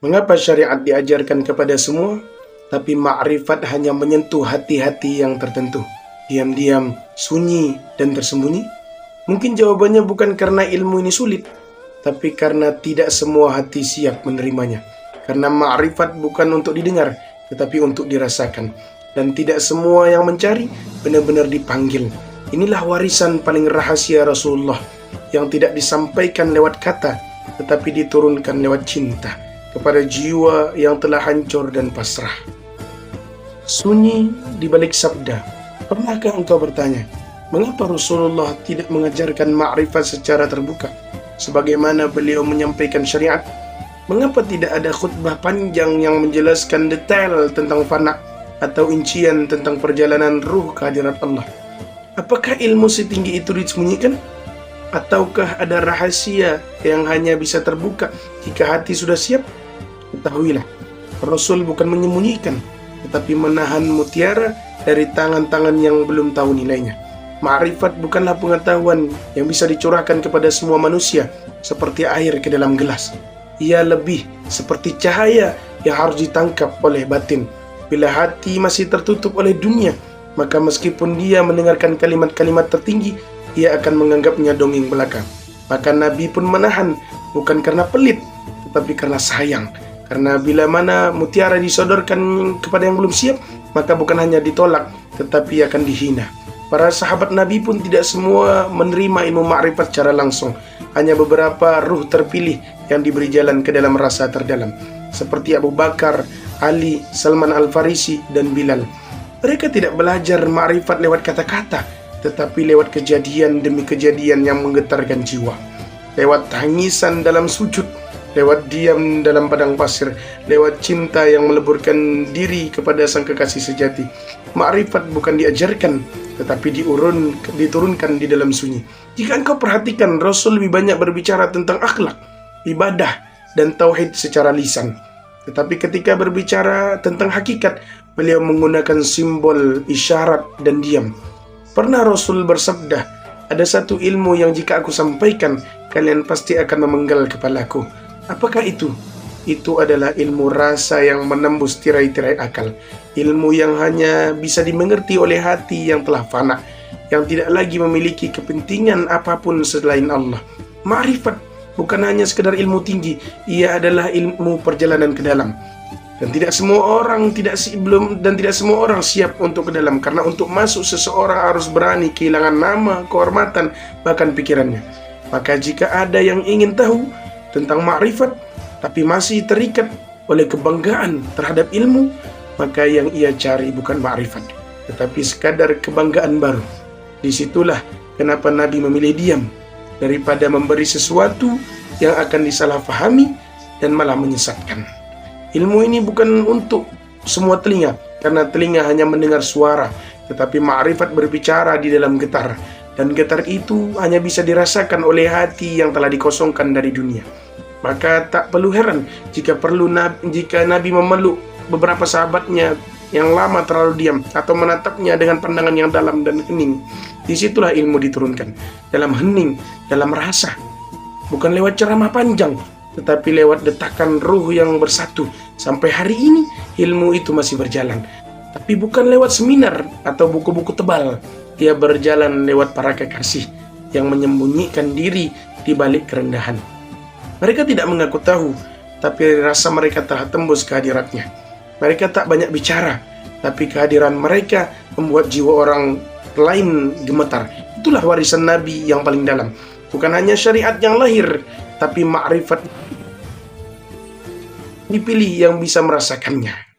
Mengapa syariat diajarkan kepada semua, tapi ma'rifat hanya menyentuh hati-hati yang tertentu, diam-diam, sunyi, dan tersembunyi? Mungkin jawabannya bukan karena ilmu ini sulit, tapi karena tidak semua hati siap menerimanya. Karena ma'rifat bukan untuk didengar, tetapi untuk dirasakan. Dan tidak semua yang mencari benar-benar dipanggil. Inilah warisan paling rahasia Rasulullah, yang tidak disampaikan lewat kata, tetapi diturunkan lewat cinta kepada jiwa yang telah hancur dan pasrah. Sunyi di balik sabda. Pernahkah engkau bertanya, mengapa Rasulullah tidak mengajarkan ma'rifat secara terbuka, sebagaimana beliau menyampaikan syariat? Mengapa tidak ada khutbah panjang yang menjelaskan detail tentang fana, atau incian tentang perjalanan ruh kehadirat Allah? Apakah ilmu setinggi itu disembunyikan? Ataukah ada rahasia yang hanya bisa terbuka jika hati sudah siap? Ketahuilah, Rasul bukan menyembunyikan, tetapi menahan mutiara dari tangan-tangan yang belum tahu nilainya. Ma'rifat bukanlah pengetahuan yang bisa dicurahkan kepada semua manusia seperti air ke dalam gelas. Ia lebih seperti cahaya yang harus ditangkap oleh batin. Bila hati masih tertutup oleh dunia, maka meskipun dia mendengarkan kalimat-kalimat tertinggi, ia akan menganggapnya dongeng belaka. Maka Nabi pun menahan, bukan karena pelit, tetapi karena sayang. Karena bila mana mutiara disodorkan kepada yang belum siap, maka bukan hanya ditolak, tetapi akan dihina. Para sahabat Nabi pun tidak semua menerima ilmu ma'rifat secara langsung. Hanya beberapa ruh terpilih yang diberi jalan ke dalam rasa terdalam, seperti Abu Bakar, Ali, Salman Al-Farisi, dan Bilal. Mereka tidak belajar ma'rifat lewat kata-kata, tetapi lewat kejadian demi kejadian yang menggetarkan jiwa. Lewat tangisan dalam sujud, lewat diam dalam padang pasir, lewat cinta yang meleburkan diri kepada sang kekasih sejati. Ma'rifat bukan diajarkan, tetapi diturunkan di dalam sunyi. Jika engkau perhatikan, Rasul lebih banyak berbicara tentang akhlak, ibadah, dan tauhid secara lisan. Tetapi ketika berbicara tentang hakikat, beliau menggunakan simbol, isyarat, dan diam. Pernah Rasul bersabda, ada satu ilmu yang jika aku sampaikan, kalian pasti akan memenggal kepalaku. Apakah itu? Itu adalah ilmu rasa yang menembus tirai-tirai akal. Ilmu yang hanya bisa dimengerti oleh hati yang telah fana, yang tidak lagi memiliki kepentingan apapun selain Allah. Ma'rifat bukan hanya sekedar ilmu tinggi, ia adalah ilmu perjalanan ke dalam. Dan tidak semua orang siap untuk ke dalam, karena untuk masuk seseorang harus berani kehilangan nama, kehormatan, bahkan pikirannya. Maka jika ada yang ingin tahu tentang ma'rifat tapi masih terikat oleh kebanggaan terhadap ilmu, maka yang ia cari bukan ma'rifat, tetapi sekadar kebanggaan baru. Disitulah kenapa Nabi memilih diam daripada memberi sesuatu yang akan disalahfahami dan malah menyesatkan. Ilmu ini bukan untuk semua telinga, karena telinga hanya mendengar suara, tetapi ma'rifat berbicara di dalam getar, dan getar itu hanya bisa dirasakan oleh hati yang telah dikosongkan dari dunia. Maka tak perlu heran jika Nabi memeluk beberapa sahabatnya yang lama terlalu diam, atau menatapnya dengan pandangan yang dalam dan hening. Disitulah ilmu diturunkan, dalam hening, dalam rasa, bukan lewat ceramah panjang, tetapi lewat detakan ruh yang bersatu. Sampai hari ini ilmu itu masih berjalan, tapi bukan lewat seminar atau buku-buku tebal. Dia berjalan lewat para kekasih yang menyembunyikan diri di balik kerendahan. Mereka tidak mengaku tahu, tapi rasa mereka telah tembus kehadiratnya. Mereka tak banyak bicara, tapi kehadiran mereka membuat jiwa orang lain gemetar. Itulah warisan Nabi yang paling dalam. Bukan hanya syariat yang lahir, tapi ma'rifat dipilih yang bisa merasakannya.